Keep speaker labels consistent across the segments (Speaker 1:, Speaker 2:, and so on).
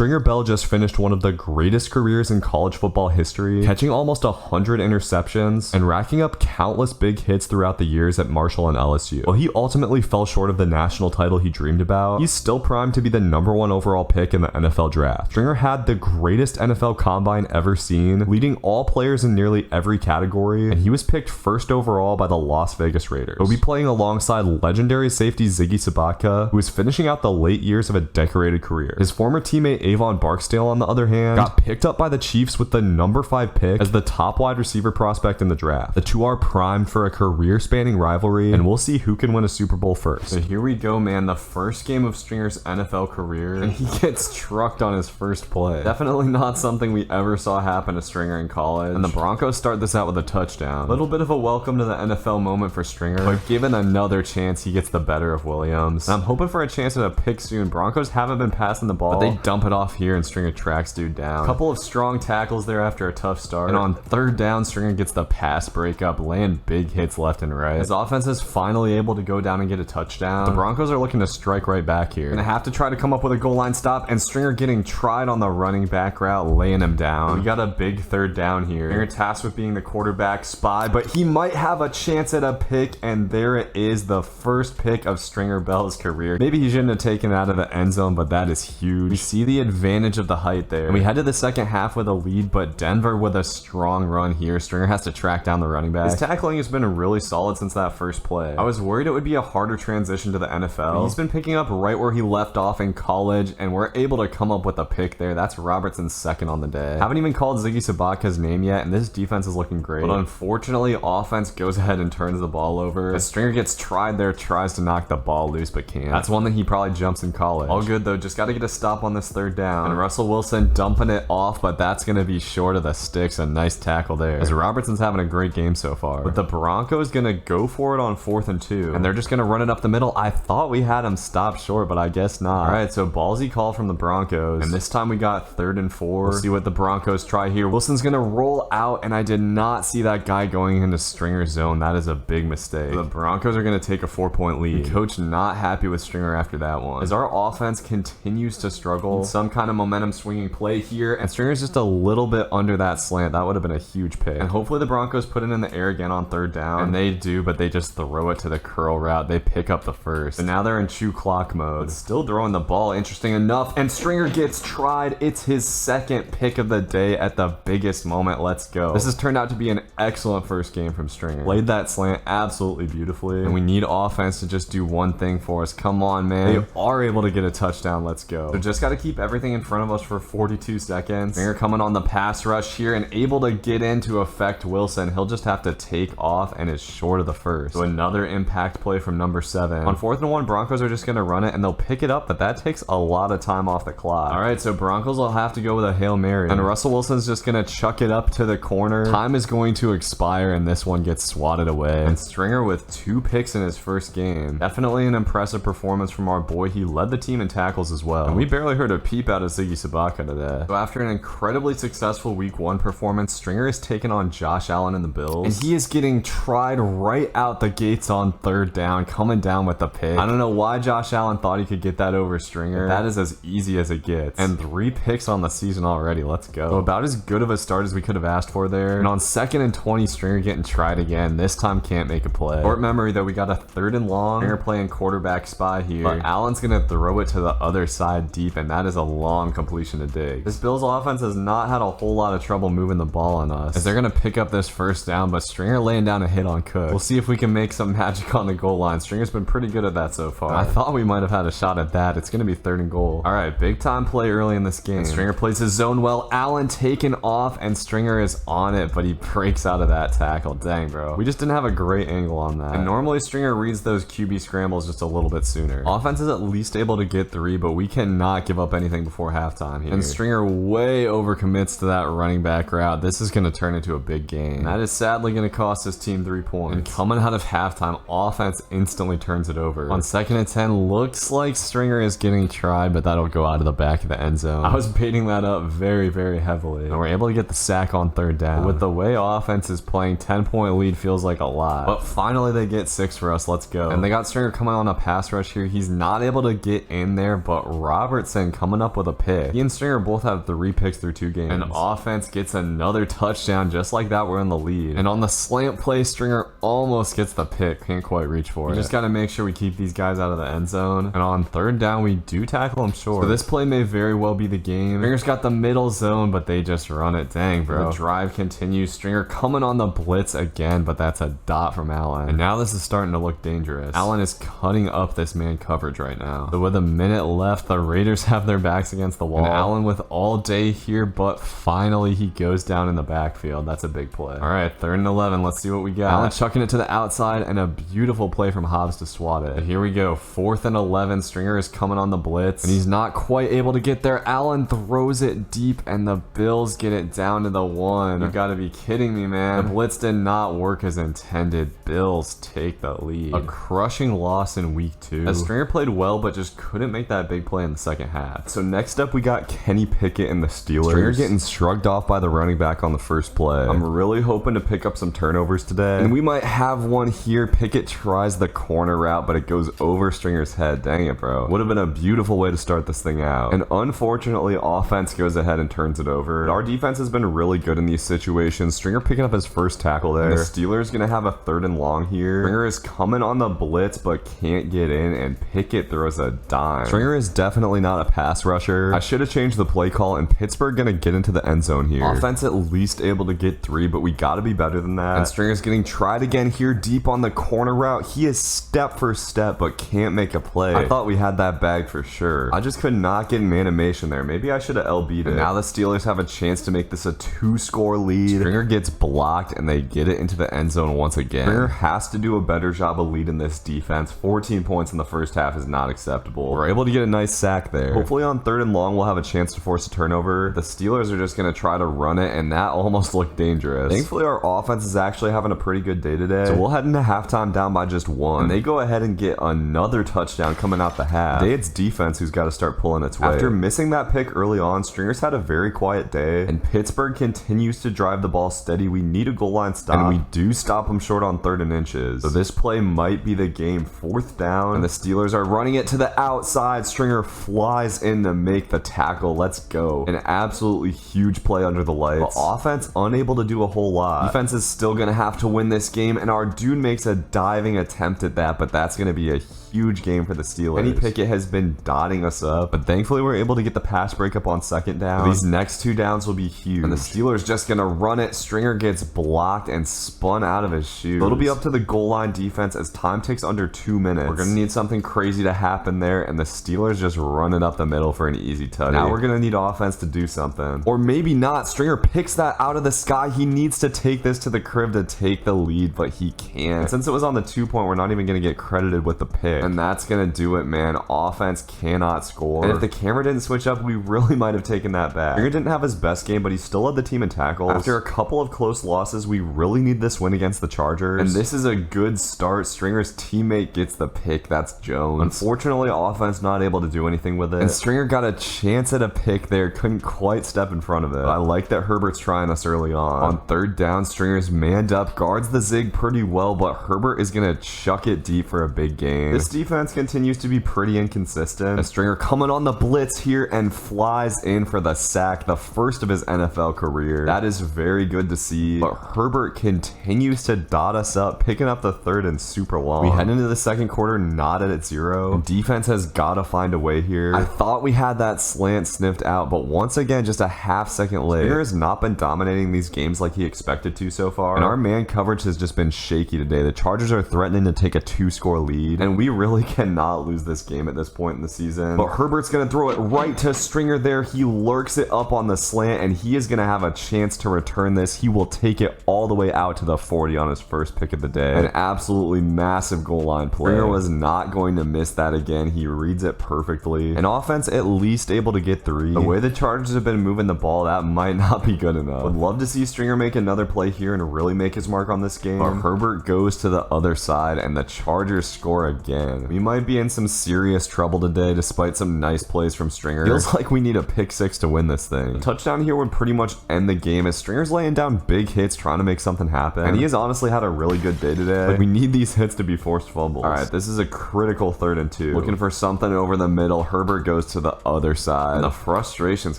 Speaker 1: Stringer Bell just finished one of the greatest careers in college football history, catching almost 100 interceptions and racking up countless big hits throughout the years at Marshall and LSU. While he ultimately fell short of the national title he dreamed about, he's still primed to be the #1 overall pick in the NFL draft. Stringer had the greatest NFL combine ever seen, leading all players in nearly every category, and he was picked first overall by the Las Vegas Raiders. He'll be playing alongside legendary safety Ziggy Sabatka, who is finishing out the late years of a decorated career. His former teammate Avon Barksdale, on the other hand, got picked up by the Chiefs with the #5 pick as the top wide receiver prospect in the draft. The two are primed for a career-spanning rivalry, and we'll see who can win a Super Bowl first. So here we go, man. The first game of Stringer's NFL career, and he gets trucked on his first play. Definitely not something we ever saw happen to Stringer in college, and the Broncos start this out with a touchdown. Little bit of a welcome to the NFL moment for Stringer, but given another chance, he gets the better of Williams. And I'm hoping for a chance at a pick soon. Broncos haven't been passing the ball, but they dump it off here and Stringer tracks dude down. Couple of strong tackles there after a tough start, and on third down, Stringer gets the pass breakup, laying big hits left and right. His offense is finally able to go down and get a touchdown. The Broncos are looking to strike right back here, and they have to try to come up with a goal line stop, and Stringer getting tried on the running back route, laying him down. We got a big third down here. Stringer tasked with being the quarterback spy, but he might have a chance at a pick, and there it is, the first pick of Stringer Bell's career. Maybe he shouldn't have taken it out of the end zone, but that is huge. We see the advantage of the height there, and we head to the second half with a lead, but Denver with a strong run here. Stringer has to track down the running back. His tackling has been really solid since that first play. I was worried it would be a harder transition to the NFL. He's been picking up right where he left off in college, and we're able to come up with a pick there. That's Robertson's second on the day. Haven't even called Ziggy Sabaka's name yet, and this defense is looking great. But unfortunately, offense goes ahead and turns the ball over. As Stringer gets tried there, tries to knock the ball loose, but can't. That's one that he probably jumps in college. All good though, just got to get a stop on this third down. And Russell Wilson dumping it off, but that's going to be short of the sticks. A nice tackle there, as Robertson's having a great game so far. But the Broncos going to go for it on 4th and 2, and they're just going to run it up the middle. I thought we had him stopped short, but I guess not. All right, so ballsy call from the Broncos, and this time we got 3rd and 4. We'll see what the Broncos try here. Wilson's going to roll out, and I did not see that guy going into Stringer's zone. That is a big mistake. The Broncos are going to take a 4-point lead. The coach not happy with Stringer after that one, as our offense continues to struggle. Some kind of momentum swinging play here, and Stringer's just a little bit under that slant. That would have been a huge pick. And hopefully the Broncos put it in the air again on 3rd down, and they do, but they just throw it to the curl route. They pick up the first, and now they're in chew clock mode, but still throwing the ball, interesting enough, and Stringer gets tried. It's his second pick of the day at the biggest moment. Let's go. This has turned out to be an excellent first game from Stringer. Laid that slant absolutely beautifully, and we need offense to just do one thing for us. Come on, man. They are able to get a touchdown. Let's go. So just got to keep everything in front of us for 42 seconds. Stringer coming on the pass rush here and able to get in to affect Wilson. He'll just have to take off and is short of the first. So another impact play from number 7. On 4th and 1, Broncos are just going to run it, and they'll pick it up, but that takes a lot of time off the clock. All right, so Broncos will have to go with a Hail Mary, and Russell Wilson's just going to chuck it up to the corner. Time is going to expire, and this one gets swatted away. And Stringer with 2 picks in his first game. Definitely an impressive performance from our boy. He led the team in tackles as well, and we barely heard a peep out of Ziggy Sabaka today. So after an incredibly successful week 1 performance, Stringer is taking on Josh Allen and the Bills, and he is getting tried right out the gates on 3rd down, coming down with the pick. I don't know why Josh Allen thought he could get that over Stringer. That is as easy as it gets, and 3 picks on the season already. Let's go. So about as good of a start as we could have asked for there. And on 2nd and 20, Stringer getting tried again. This time can't make a play. Short memory though, we got a 3rd and long. Stringer playing quarterback spy here, but Allen's gonna throw it to the other side deep, and that is a long completion to dig. This Bills offense has not had a whole lot of trouble moving the ball on us, as they're gonna pick up this first down, but Stringer laying down a hit on Cook. We'll see if we can make some magic on the goal line. Stringer's been pretty good at that so far. I thought we might have had a shot at that. It's gonna be 3rd and goal. All right, big time play early in this game. And Stringer plays his zone well. Allen taken off, and Stringer is on it, but he breaks out of that tackle. Dang, bro. We just didn't have a great angle on that. And normally Stringer reads those QB scrambles just a little bit sooner. Offense is at least able to get 3, but we cannot give up anything before halftime here. And Stringer way overcommits to that running back route. This is going to turn into a big game. And that is sadly going to cost his team 3 points. And coming out of halftime, offense instantly turns it over. On 2nd and 10, looks like Stringer is getting tried, but that'll go out of the back of the end zone. I was baiting that up very, very heavily, and we're able to get the sack on 3rd down. But with the way offense is playing, 10-point lead feels like a lot. But finally they get 6 for us. Let's go. And they got Stringer coming on a pass rush here. He's not able to get in there, but Robertson coming up up with a pick. He and Stringer both have 3 picks through 2 games. And offense gets another touchdown just like that. We're in the lead. And on the slant play, Stringer almost gets the pick. Can't quite reach for it. We just got to make sure we keep these guys out of the end zone. And on 3rd down, we do tackle him short. So this play may very well be the game. Stringer's got the middle zone, but they just run it. Dang, bro. The drive continues. Stringer coming on the blitz again, but that's a dot from Allen. And now this is starting to look dangerous. Allen is cutting up this man coverage right now. So with a minute left, the Raiders have their backs against the wall. And Allen with all day here, but finally he goes down in the backfield. That's a big play. All right, 3rd and 11. Let's see what we got. Allen chucking it to the outside, and a beautiful play from Hobbs to swat it. But here we go. 4th and 11. Stringer is coming on the blitz, and he's not quite able to get there. Allen throws it deep, and the Bills get it down to the 1. You gotta be kidding me, man. The blitz did not work as intended. Bills take the lead. A crushing loss in week 2. As Stringer played well, but just couldn't make that big play in the second half. So next up, we got Kenny Pickett and the Steelers. Stringer getting shrugged off by the running back on the first play. I'm really hoping to pick up some turnovers today, and we might have one here. Pickett tries the corner route, but it goes over Stringer's head. Dang it, bro. Would have been a beautiful way to start this thing out. And unfortunately, offense goes ahead and turns it over. But our defense has been really good in these situations. Stringer picking up his first tackle there. And the Steelers gonna have a 3rd and long here. Stringer is coming on the blitz, but can't get in, and Pickett throws a dime. Stringer is definitely not a pass rusher. I should have changed the play call, and Pittsburgh gonna get into the end zone here. Offense at least able to get 3, but we gotta be better than that. And Stringer's getting tried again here deep on the corner route. He is step for step, but can't make a play. I thought we had that bag for sure. I just could not get an animation there. Maybe I should have LB'd it. And now the Steelers have a chance to make this a 2-score lead. Stringer gets blocked, and they get it into the end zone once again. Stringer has to do a better job of leading this defense. 14 points in the first half is not acceptable. We're able to get a nice sack there. Hopefully on 3rd and long, we'll have a chance to force a turnover. The Steelers are just going to try to run it, and that almost looked dangerous. Thankfully, our offense is actually having a pretty good day today. So we'll head into halftime down by just 1. And they go ahead and get another touchdown coming out the half. Today it's defense who's got to start pulling its weight. After missing that pick early on, Stringer's had a very quiet day, and Pittsburgh continues to drive the ball steady. We need a goal line stop, and we do stop them short on 3rd and inches. So this play might be the game. 4th down, and the Steelers are running it to the outside. Stringer flies in to make the tackle. Let's go. An absolutely huge play under the lights. But offense unable to do a whole lot. Defense is still going to have to win this game, and our dude makes a diving attempt at that, but that's going to be a huge game for the Steelers. Kenny Pickett has been dotting us up, but thankfully we're able to get the pass breakup on 2nd down. These next 2 downs will be huge, and the Steelers just gonna run it. Stringer gets blocked and spun out of his shoes. So it'll be up to the goal line defense as time takes under 2 minutes. We're gonna need something crazy to happen there, and the Steelers just run it up the middle for an easy touch. Now we're gonna need offense to do something, or maybe not. Stringer picks that out of the sky. He needs to take this to the crib to take the lead, but he can't. And since it was on the 2-point, we're not even gonna get credited with the pick. And that's gonna do it, man. Offense cannot score. And if the camera didn't switch up, we really might have taken that back. Stringer didn't have his best game, but he still led the team in tackles. After a couple of close losses, we really need this win against the Chargers. And this is a good start. Stringer's teammate gets the pick. That's Jones. Unfortunately, offense not able to do anything with it. And Stringer got a chance at a pick there. Couldn't quite step in front of it. But I like that Herbert's trying us early on. On 3rd down, Stringer's manned up, guards the zig pretty well, but Herbert is gonna chuck it deep for a big gain. This defense continues to be pretty inconsistent. A Stringer coming on the blitz here and flies in for the sack, the first of his NFL career. That is very good to see, but Herbert continues to dot us up, picking up the 3rd and super long. We head into the 2nd quarter knotted at 0. Defense has got to find a way here. I thought we had that slant sniffed out, but once again, just a half-second late. Stringer has not been dominating these games like he expected to so far, and our man coverage has just been shaky today. The Chargers are threatening to take a 2-score lead, and we really cannot lose this game at this point in the season. But Herbert's gonna throw it right to Stringer there. He lurks it up on the slant, and he is gonna have a chance to return this. He will take it all the way out to the 40 on his first pick of the day. An absolutely massive goal line play. Stringer was not going to miss that again. He reads it perfectly. An offense at least able to get 3. The way the Chargers have been moving the ball, that might not be good enough. Would love to see Stringer make another play here and really make his mark on this game. But Herbert goes to the other side, and the Chargers score again. man, we might be in some serious trouble today despite some nice plays from Stringer. Feels like we need a pick 6 to win this thing. A touchdown here would pretty much end the game as Stringer's laying down big hits trying to make something happen. And he has honestly had a really good day today. But we need these hits to be forced fumbles. Alright, this is a critical 3rd and 2. Looking for something over the middle. Herbert goes to the other side. And the frustrations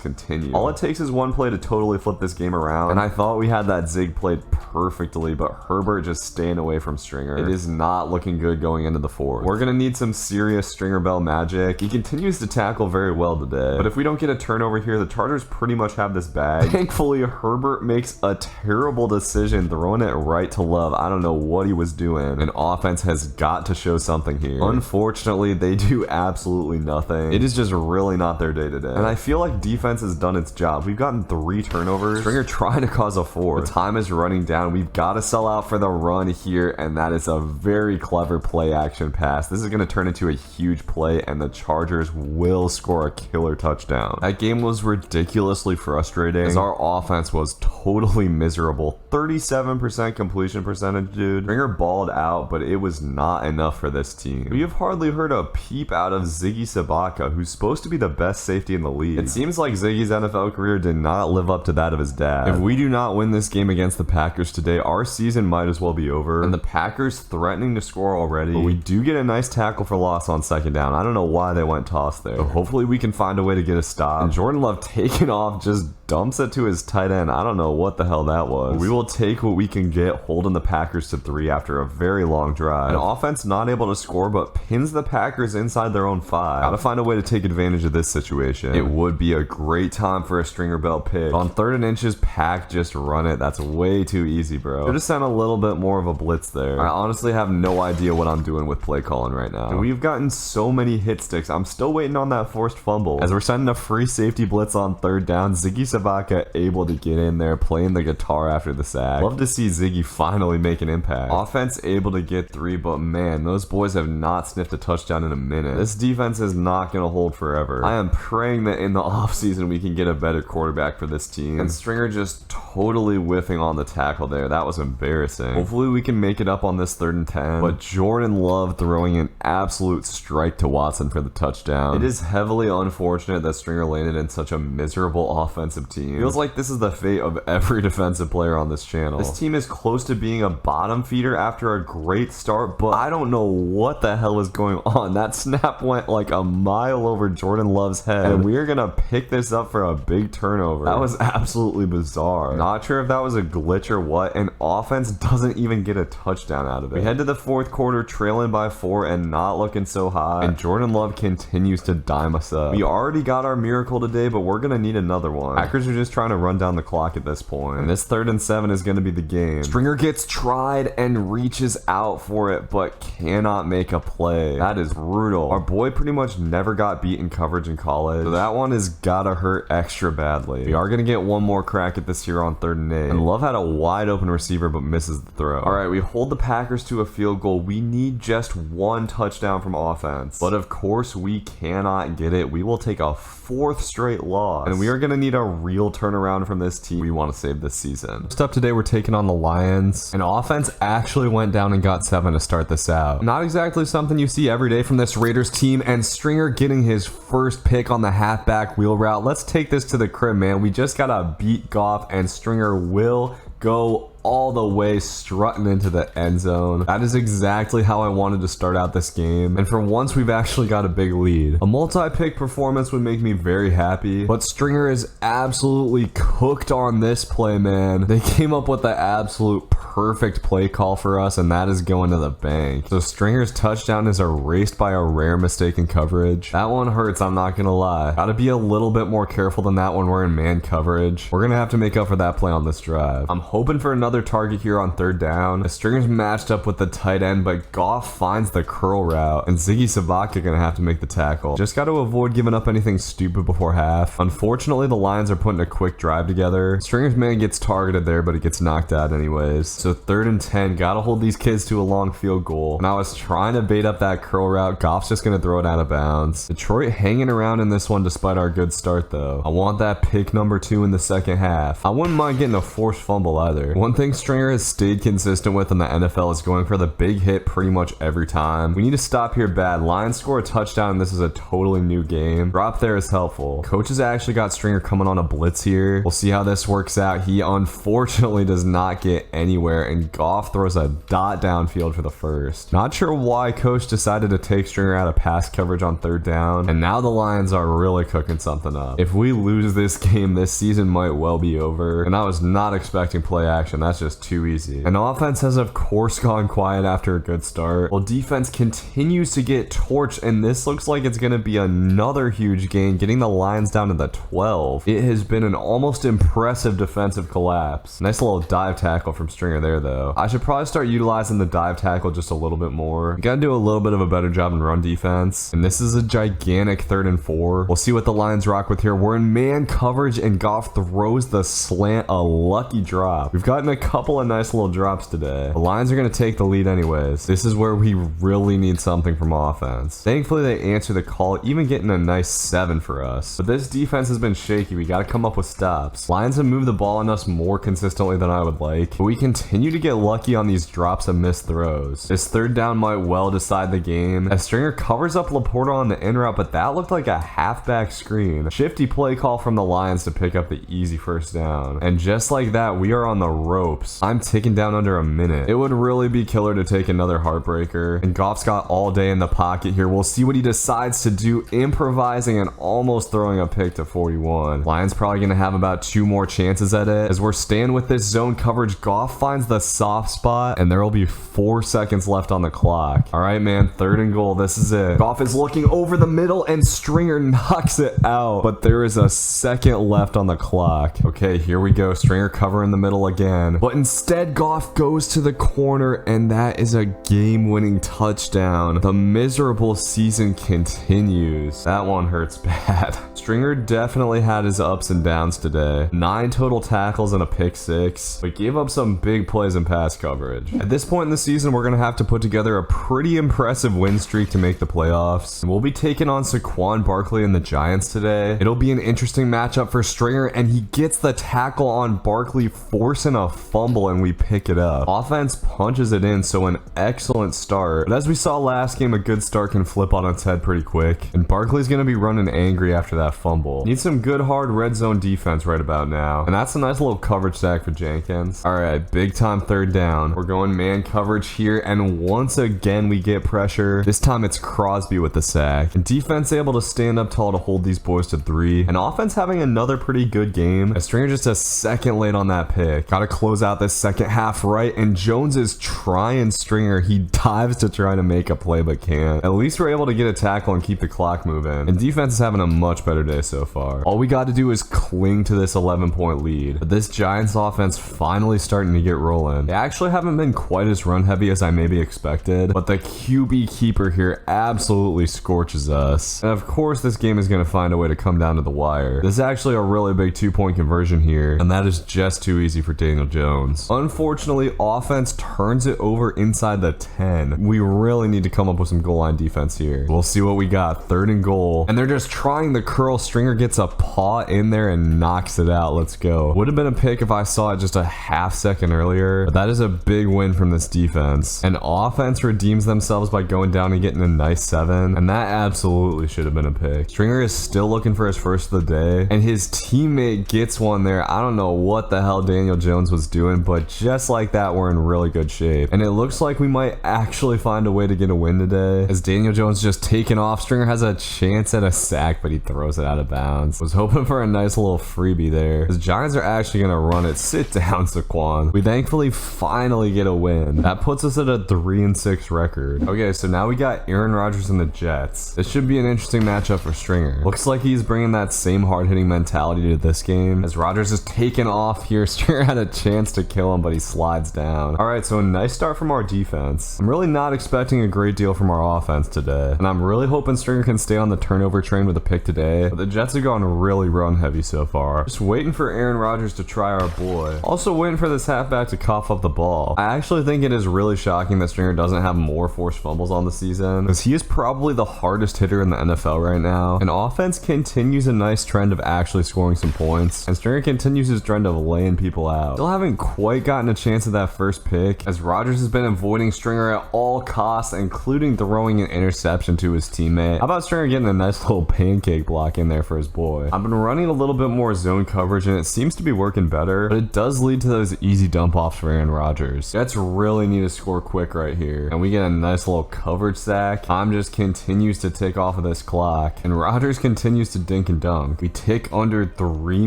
Speaker 1: continue. All it takes is one play to totally flip this game around. And I thought we had that zig played perfectly, but Herbert just staying away from Stringer. It is not looking good going into the 4th. We're gonna need some serious Stringer Bell magic. He continues to tackle very well today. But if we don't get a turnover here, the Chargers pretty much have this bag. Thankfully, Herbert makes a terrible decision throwing it right to Love. I don't know what he was doing. And offense has got to show something here. Unfortunately, they do absolutely nothing. It is just really not their day today. And I feel like defense has done its job. We've gotten 3 turnovers. Stringer trying to cause a 4th. The time is running down. We've got to sell out for the run here, and that is a very clever play action pass. This is going to turn into a huge play, and the Chargers will score a killer touchdown. That game was ridiculously frustrating as our offense was totally miserable. 37% completion percentage, dude. Stringer balled out, but it was not enough for this team. We have hardly heard a peep out of Ziggy Sabaka, who's supposed to be the best safety in the league. It seems like Ziggy's NFL career did not live up to that of his dad. If we do not win this game against the Packers today, our season might as well be over. And the Packers threatening to score already, but we do get a nice tackle for loss on 2nd down. I don't know why they went toss there. So hopefully we can find a way to get a stop. And Jordan Love taking off just dumps it to his tight end. I don't know what the hell that was. We will take what we can get, holding the Packers to 3 after a very long drive. An offense not able to score, but pins the Packers inside their own 5. Gotta find a way to take advantage of this situation. It would be a great time for a Stringer Bell pick. On 3rd and inches, Pack just run it. That's way too easy, bro. Should have sent a little bit more of a blitz there. I honestly have no idea what I'm doing with play calling right now. And we've gotten so many hit sticks. I'm still waiting on that forced fumble. As we're sending a free safety blitz on 3rd down, Ziggy Sabaka able to get in there, playing the guitar after the sack. Love to see Ziggy finally make an impact. Offense able to get 3, but man, those boys have not sniffed a touchdown in a minute. This defense is not going to hold forever. I am praying that in the offseason we can get a better quarterback for this team. And Stringer just totally whiffing on the tackle there. That was embarrassing. Hopefully we can make it up on this 3rd and 10. But Jordan Love throwing an absolute strike to Watson for the touchdown. It is heavily unfortunate that Stringer landed in such a miserable offensive team. Feels like this is the fate of every defensive player on this channel. This team is close to being a bottom feeder after a great start, but I don't know what the hell is going on. That snap went like a mile over Jordan Love's head, and we are gonna pick this up for a big turnover. That was absolutely bizarre. Not sure if that was a glitch or what, and offense doesn't even get a touchdown out of it. We head to the 4th quarter trailing by 4 and not looking so high, and Jordan Love continues to dime us up. We already got our miracle today, but we're gonna need another one. Packers are just trying to run down the clock at this point, and this 3rd and 7 is gonna be the game. Stringer gets tried and reaches out for it, but cannot make a play. That is brutal. Our boy pretty much never got beat in coverage in college, so that one has gotta hurt extra badly. We are gonna get one more crack at this here on 3rd and 8, and Love had a wide open receiver but misses the throw. Alright, we hold the Packers to a field goal. We need just 1 touchdown from offense, but of course we cannot get it. We will take a 4th straight loss, and we are gonna need a real turnaround from this team. We want to save this season. First up today, we're taking on the Lions. And offense actually went down and got 7 to start this out. Not exactly something you see every day from this Raiders team, and Stringer getting his first pick on the halfback wheel route. Let's take this to the crib, man. We just gotta beat Goff, and Stringer will go all the way strutting into the end zone. That is exactly how I wanted to start out this game, and for once we've actually got a big lead. A multi-pick performance would make me very happy, but Stringer is absolutely cooked on this play, man. They came up with the absolute perfect play call for us, and that is going to the bank. So Stringer's touchdown is erased by a rare mistake in coverage. That one hurts, I'm not gonna lie. Gotta be a little bit more careful than that when we're in man coverage. We're gonna have to make up for that play on this drive. I'm hoping for another target here on 3rd down. The Stringer's matched up with the tight end, but Goff finds the curl route, and Ziggy Sabaka gonna have to make the tackle. Just got to avoid giving up anything stupid before half. Unfortunately, the Lions are putting a quick drive together. Stringer's man gets targeted there, but it gets knocked out anyways. So 3rd and 10, gotta hold these kids to a long field goal. And I was trying to bait up that curl route. Goff's just gonna throw it out of bounds. Detroit hanging around in this one despite our good start though. I want that pick number 2 in the second half. I wouldn't mind getting a forced fumble either. One thing Stringer has stayed consistent with in the NFL is going for the big hit pretty much every time. We need to stop here bad. Lions score a touchdown and this is a totally new game. Drop there is helpful. Coaches actually got Stringer coming on a blitz here. We'll see how this works out. He unfortunately does not get anywhere and Goff throws a dot downfield for the first. Not sure why coach decided to take Stringer out of pass coverage on 3rd down, and now the Lions are really cooking something up. If we lose this game, this season might well be over, and I was not expecting play action. That's just too easy. And offense has of course gone quiet after a good start, while defense continues to get torched, and this looks like it's going to be another huge gain, getting the Lions down to the 12. It has been an almost impressive defensive collapse. Nice little dive tackle from Stringer there though. I should probably start utilizing the dive tackle just a little bit more. We gotta do a little bit of a better job in run defense, and this is a gigantic 3rd and 4. We'll see what the Lions rock with here. We're in man coverage and Goff throws the slant, a lucky drop. We've gotten a couple of nice little drops today. The Lions are gonna take the lead anyways. This is where we really need something from offense. Thankfully they answer the call, even getting a nice 7 for us. But this defense has been shaky. We gotta come up with stops. Lions have moved the ball on us more consistently than I would like, but we continue to get lucky on these drops and missed throws. This 3rd down might well decide the game as Stringer covers up Laporta on the in route, but that looked like a halfback screen. Shifty play call from the Lions to pick up the easy 1st down, and just like that we are on the ropes. I'm ticking down under a minute. It would really be killer to take another heartbreaker, and Goff's got all day in the pocket here. We'll see what he decides to do, improvising and almost throwing a pick to 41. Lions probably gonna have about 2 more chances at it as we're staying with this zone coverage. Goff finds the soft spot and there will be 4 seconds left on the clock. All right, man, 3rd and goal. This is it. Goff is looking over the middle and Stringer knocks it out, but there is a second left on the clock. Okay, here we go. Stringer cover in the middle again, but instead Goff goes to the corner and that is a game-winning touchdown. The miserable season continues. That one hurts bad. Stringer definitely had his ups and downs today. 9 total tackles and a pick 6, but gave up some big plays in pass coverage. At this point in the season, we're going to have to put together a pretty impressive win streak to make the playoffs. And we'll be taking on Saquon Barkley and the Giants today. It'll be an interesting matchup for Stringer, and he gets the tackle on Barkley, forcing a fumble, and we pick it up. Offense punches it in, so an excellent start. But as we saw last game, a good start can flip on its head pretty quick, and Barkley's going to be running angry after that fumble. Need some good hard red zone defense right about now, and that's a nice little coverage stack for Jenkins. All right, big time 3rd down. We're going man coverage here, and once again we get pressure. This time it's Crosby with the sack, and defense able to stand up tall to hold these boys to 3, and offense having another pretty good game. A Stringer just a second late on that pick. Gotta close out this second half right, and Jones is trying Stringer. He dives to try to make a play but can't. At least we're able to get a tackle and keep the clock moving, and defense is having a much better day so far. All we got to do is cling to this 11-point lead, but this Giants offense finally starting to get rolling. They actually haven't been quite as run heavy as I maybe expected, but the QB keeper here absolutely scorches us. And of course this game is going to find a way to come down to the wire. This is actually a really big 2-point conversion here, and that is just too easy for Daniel Jones. Unfortunately, offense turns it over inside the 10. We really need to come up with some goal line defense here. We'll see what we got. 3rd and goal, and they're just trying the curl. Stringer gets a paw in there and knocks it out. Let's go. Would have been a pick if I saw it just a half second earlier, but that is a big win from this defense. And offense redeems themselves by going down and getting a nice 7, and that absolutely should have been a pick. Stringer is still looking for his first of the day, and his teammate gets one there. I don't know what the hell Daniel Jones was doing, but just like that, we're in really good shape. And it looks like we might actually find a way to get a win today, as Daniel Jones just taking off. Stringer has a chance at a sack, but he throws it out of bounds. Was hoping for a nice little freebie there. The Giants are actually going to run it. Sit down, Saquon. We thankfully finally get a win. That puts us at a 3-6 record. Okay, so now we got Aaron Rodgers and the Jets. This should be an interesting matchup for Stringer. Looks like he's bringing that same hard-hitting mentality to this game, as Rodgers is taking off here. Stringer had a chance to kill him, but he slides down. All right, so a nice start from our defense. I'm really not expecting a great deal from our offense today, and I'm really hoping Stringer can stay on the turnover train with a pick today, but the Jets have gone really run heavy so far. Just waiting for Aaron Rodgers to try our boy. Also waiting for this halfback to cough up the ball. I actually think it is really shocking that Stringer doesn't have more forced fumbles on the season, because he is probably the hardest hitter in the NFL right now. And offense continues a nice trend of actually scoring some points, and Stringer continues his trend of laying people out. Still haven't quite gotten a chance at that first pick, as Rodgers has been avoiding Stringer at all costs, including throwing an interception to his teammate. How about Stringer getting a nice little pancake block in there for his boy? I've been running a little bit more zone coverage, and it seems to be working better, but it does lead to those easy dump offs for Aaron Rodgers. Jets really need to score quick right here, and we get a nice little coverage sack. Time just continues to tick off of this clock, and Rodgers continues to dink and dunk. We tick under 3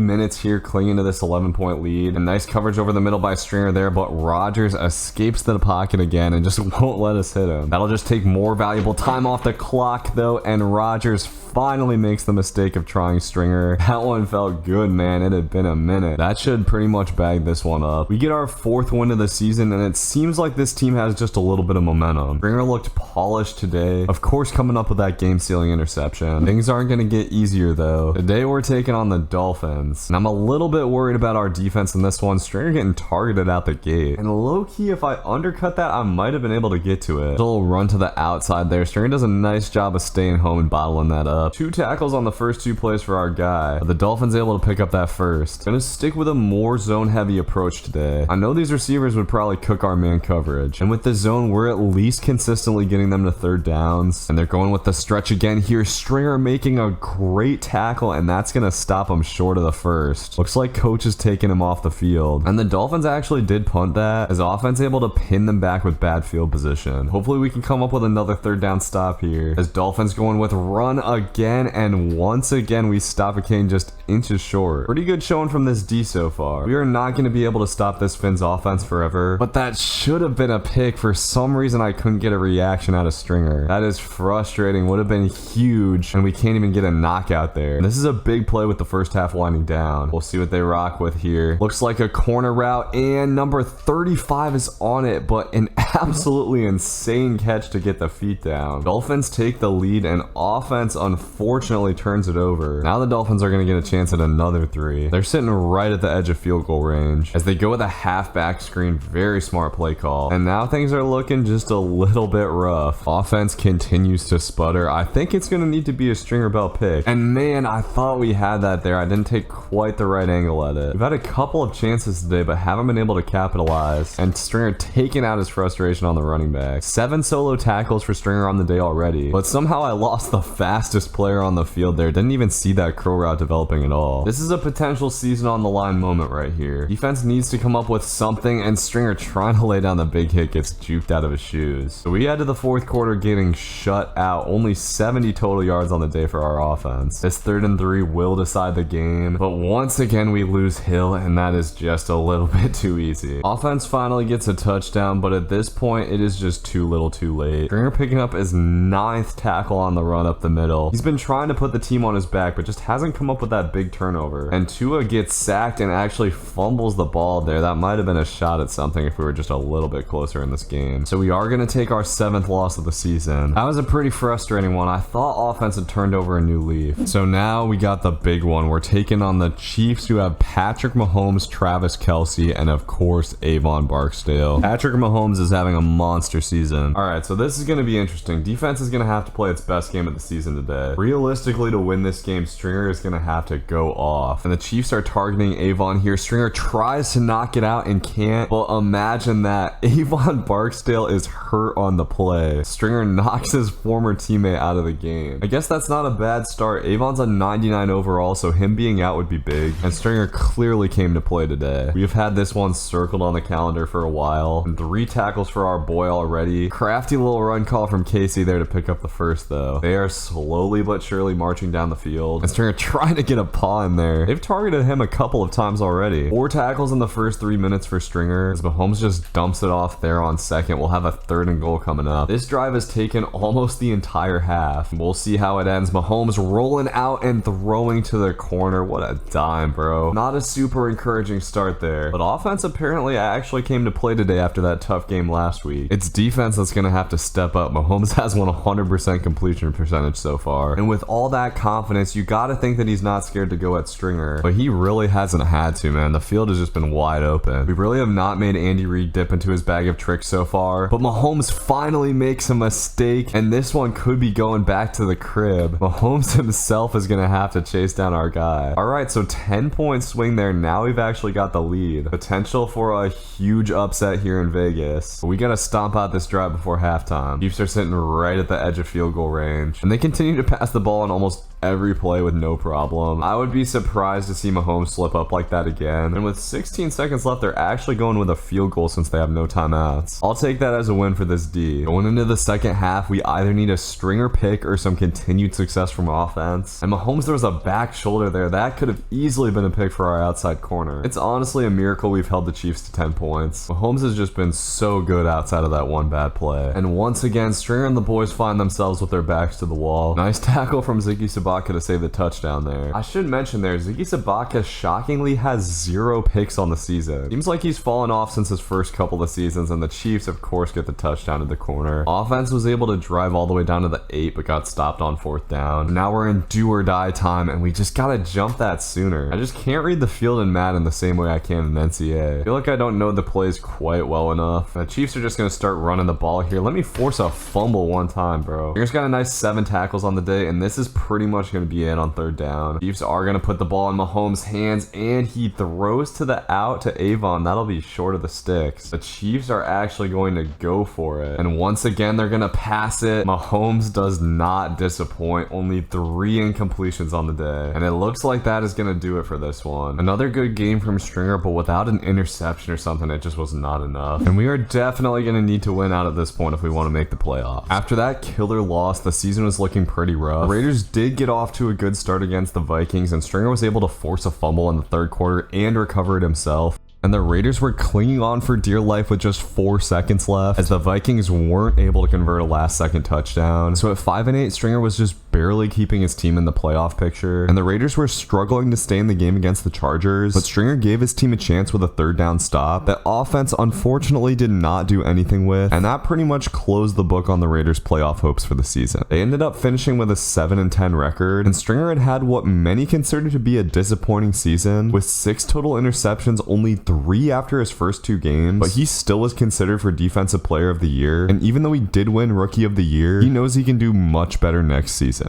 Speaker 1: minutes here, clinging to this 11-point lead. A nice coverage over the middle by Stringer there, but Rodgers escapes the pocket again and just won't let us hit him. That'll just take more valuable time off the clock though, and Rodgers finally makes the mistake of trying Stringer. That one felt good, man. It had been a minute. That should pretty much bag this one up. We get our 4th win of the season, and it seems like this team has just a little bit of momentum. Stringer looked polished today, of course coming up with that game-sealing interception. Things aren't going to get easier though. Today we're taking on the Dolphins, and I'm a little bit worried about our defense in this one. Stringer getting targeted out the gate, and low-key if I undercut that I might have been able to get to it. A little run to the outside there. Stringer does a nice job of staying home and bottling that up. 2 tackles on the first 2 plays for our guy, but the Dolphins able to pick up that first. Gonna stick with a more zone heavy approach today. I know these receivers would probably cook our man coverage, and with the zone we're at least consistently getting them to 3rd downs, and they're going with the stretch again here. Stringer making a great tackle, and that's gonna stop him short of the first. Looks like coach is taking him off the field, and the Dolphins actually did punt that, as offense able to pin them back with bad field position. Hopefully we can come up with another 3rd down stop here, as Dolphins going with run again, and once again we stop a Kane just inches short. Pretty good showing from this D so far. We are not going to be able to stop this Finns offense forever, but that should have been a pick. For some reason I couldn't get a reaction out of Stringer. That is frustrating. Would have been huge, and we can't even get a knockout there. This is a big play with the first half winding down. We'll see what they rock with here. Looks like a corner route, and number 35 is on it, but an absolutely insane catch to get the feet down. Dolphins take the lead, and offense unfortunately turns it over. Now the Dolphins are going to get a chance at another 3. They're sitting right at the edge of field goal range as they go with a halfback screen. Very smart play call, and now things are looking just a little bit rough. Offense continues to sputter. I think it's going to need to be a Stringer bell pick, and man, I thought we had that there. I didn't take quite the right angle at it. We've had a couple of chances today, but haven't been able to capitalize, and Stringer taking out his frustration on the running back. 7 solo tackles for Stringer on the day already, but somehow I lost the fastest player on the field there. Didn't even see that crow route developing at all. This is a potential season on the line moment right here. Defense needs to come up with something, and Stringer trying to lay down the big hit gets juked out of his shoes. So we head to the 4th quarter getting shut out. Only 70 total yards on the day for our offense. This 3rd and 3 will decide the game, but once again we lose Hill, and that is just a little bit too easy. Offense finally gets a touchdown, but at this point it is just too little too late. Stringer picking up his 9th tackle on the run up the middle. He's been trying to put the team on his back, but just hasn't come up with that big turnover. And Tua gets sacked and actually fumbles the ball there. That might have been a shot at something if we were just a little bit closer in this game. So we are going to take our 7th loss of the season. That was a pretty frustrating one. I thought offense had turned over a new leaf. So now we got the big one. We're taking on the Chiefs, who have Patrick Mahomes, Travis Kelce, and of course Avon Barksdale. Patrick Mahomes is having a monster season. Alright, so this is going to be interesting. Defense is going to have to play its best game of the season today. Realistically, to win this game, Stringer is going to have to go off, and the Chiefs are targeting Avon here. Stringer tries to knock it out and can't. Well, imagine that. Avon Barksdale is hurt on the play. Stringer knocks his former teammate out of the game. I guess that's not a bad start. Avon's a 99 overall, so him being out would be big, and Stringer clearly came to play today. We've had this one circled on the calendar for a while, and 3 tackles for our boy already. Crafty little run call from Casey there to pick up the first though. They are slowly but surely marching down the field, and Stringer trying to get a paw in there. They've targeted him a couple of times already. 4 tackles in the first 3 minutes for Stringer, as Mahomes just dumps it off there on second. We'll have a 3rd and goal coming up. This drive has taken almost the entire half. We'll see how it ends. Mahomes rolling out and throwing to the corner. What a dime, bro. Not a super encouraging start there, but offense apparently actually came to play today after that tough game last week. It's defense that's gonna have to step up. Mahomes has 100% completion percentage so far, and with all that confidence, you gotta think that he's not scared to go at Stringer, but he really hasn't had to, man. The field has just been wide open. We really have not made Andy Reid dip into his bag of tricks so far, but Mahomes finally makes a mistake, and this one could be going back to the crib. Mahomes himself is gonna have to chase down our guy. All right, so 10-point swing there. Now we've actually got the lead. Potential for a huge upset here in Vegas. But we gotta stomp out this drive before halftime. Chiefs are sitting right at the edge of field goal range, and they continue to pass the ball on almost every play with no problem. I would be surprised to see Mahomes slip up like that again. And with 16 seconds left, they're actually going with a field goal since they have no timeouts. I'll take that as a win for this D. Going into the second half, we either need a Stringer pick or some continued success from offense. And Mahomes, there was a back shoulder there. That could have easily been a pick for our outside corner. It's honestly a miracle we've held the Chiefs to 10 points. Mahomes has just been so good outside of that one bad play. And once again, Stringer and the boys find themselves with their backs to the wall. Nice tackle from Ziggy Sabaka to save the touchdown there. I should mention there, Ziggy Sabaka shockingly has 0 picks on the season. Seems like he's fallen off since his first couple of seasons, and the Chiefs of course get the touchdown in the corner. Offense was able to drive all the way down to the 8 but got stopped on 4th down. Now we're in do or die time, and we just gotta jump that sooner. I just can't read the field in Madden the same way I can in NCAA. I feel like I don't know the plays quite well enough. The Chiefs are just gonna start running the ball here. Let me force a fumble one time, bro. Here's got a nice 7 tackles on the day, and this is pretty much gonna be it on 3rd down. Chiefs are gonna put the ball in Mahomes' hands, and he throws to the out to Avon. That'll be short of the sticks. The Chiefs are actually going to go for it, and once again they're gonna pass it. Mahomes does not disappoint. Only 3 incompletions on the day, and it looks like that is gonna do it for this one. Another good game from Stringer, but without an interception or something, it just was not enough. And we are definitely gonna need to win out at this point if we want to make the playoffs. After that killer loss, the season was looking pretty rough. The Raiders did get off to a good start against the Vikings, and Stringer was able to force a fumble in the 3rd quarter and recover it himself. And the Raiders were clinging on for dear life with just 4 seconds left, as the Vikings weren't able to convert a last-second touchdown. So at 5-8, Stringer was just barely keeping his team in the playoff picture, and the Raiders were struggling to stay in the game against the Chargers, but Stringer gave his team a chance with a 3rd down stop that offense unfortunately did not do anything with, and that pretty much closed the book on the Raiders' playoff hopes for the season. They ended up finishing with a 7-10 record, and Stringer had had what many considered to be a disappointing season, with 6 total interceptions, only 3 after his first 2 games, but he still was considered for Defensive Player of the Year, and even though he did win Rookie of the Year, he knows he can do much better next season.